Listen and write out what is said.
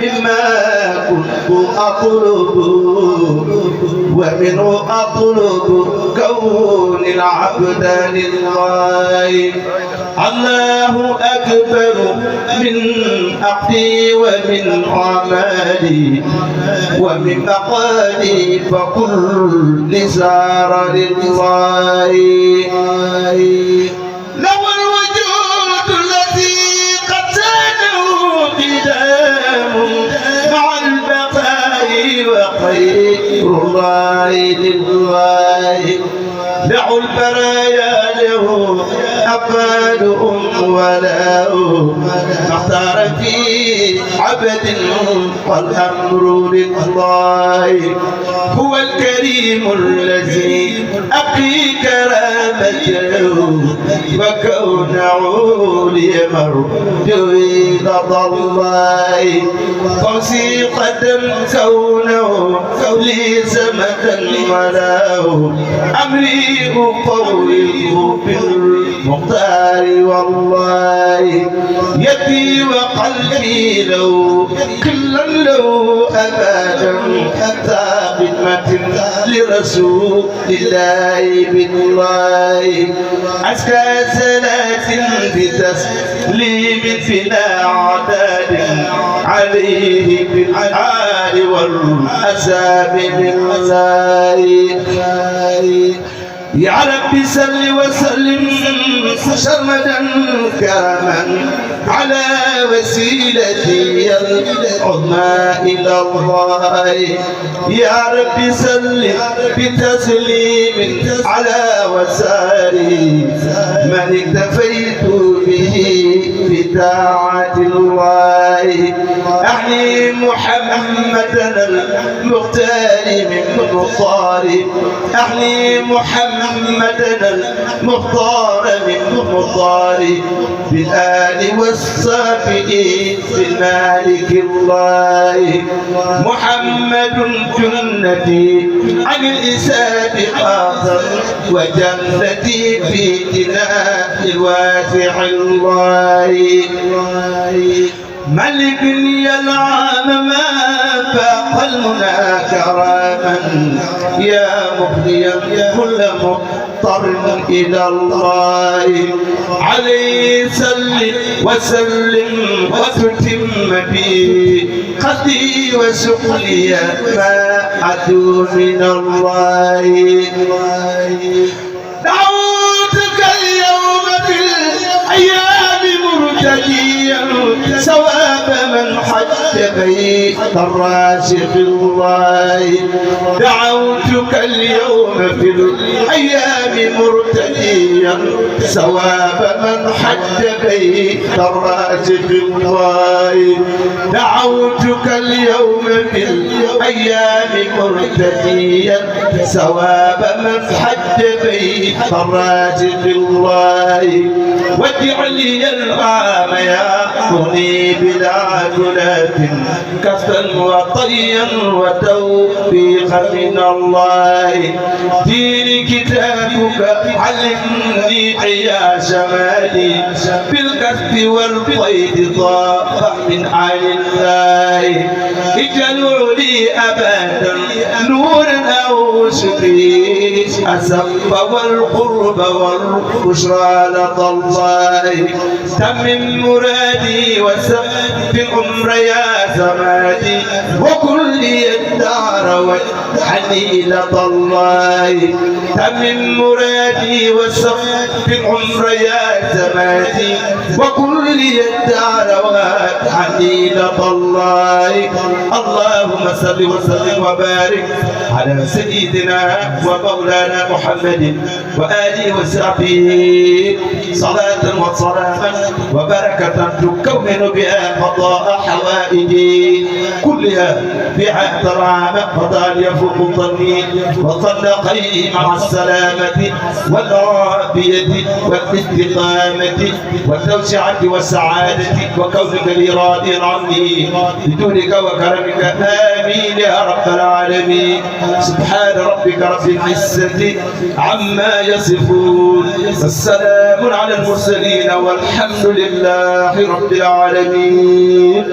مما كنت أطلب ومنه أطلب كون العبد لله. الله أكبر من عقلي ومن عملي ومن مقالي فكل سار لله. له الوجود الذي قد زانه قدام مع البقاء وخير الله لله. دعوا البرايا له أقالهم وله اختار في عبد والأمر لله. هو الكريم الذي أقي كرامته وكونه لي مرجوي رضا الله. فوزي قدم كونه لي سمة وله أمري أفوض بالمختار والله. يدي وقلبي لو كلا لو أبدا أتى خدمة لرسول الله بالله. أزكى صلاة بتسليم فينا عداد عليه بالآل والأساب بالله. يا رب صل وسلم سرمدا كرما على وسيلتي العظمى إلى الله. يا رب صل بتسليم على وساري من اكتفيت به بطاعة الله. أعني محمدا المختار من مختار. أعني محمدا المختار من مختار بالآل والصافئين بالمالك الله. محمد جنتي عن الإساءة قاصر وجنتي في جناح الواسع الله. ملك يلعن ما فاق المنى كراما يا مهديا كل مضطر إلى الله. عليه صل وسلم وتتم بي قدي وسقلي ما عدو من الله. دعوتك اليوم في الأيام مرتديا ثواب من حج بيت الراشق الله. دعوتك اليوم في الأيام مرتديا ثواب من حج بيت الراشق الله. دعوتك اليوم في الأيام مرتديا ثواب من حج بيت الراشق الله. واجعل لي العام يا مغني بلا جنات كفا وطيا وتوفيقا من الله. دين كتابك علمني عياش مالي بالكسب والقيد ضاع من عين الله. اجعلوا لي أبدا نورا أو شفيع السب والقرب والبشرى لدى الله. تمم مرادي وسب العمر يا زمادي وكل الدار واجعلني لدى الله. تمم مرادي وسب العمر يا زمادي وكل الدار واجعلني لدى الله. اللهم صل وسلم وبارك على سيدنا ومولانا محمد وآله وصحبه صلاة وسلاما وبركة تكون بها قضاء حوائجي كلها بها ترعى قضاء يفوق ظني وصدقي مع السلامة والعافية والاستقامة والتوسعة والسعادة وكونك لي راضي عني بدونك وكرمك آمين يا رب العالمين. سبحان ربك رب العزة عما يصفون والسلام على المرسلين والحمد لله رب العالمين.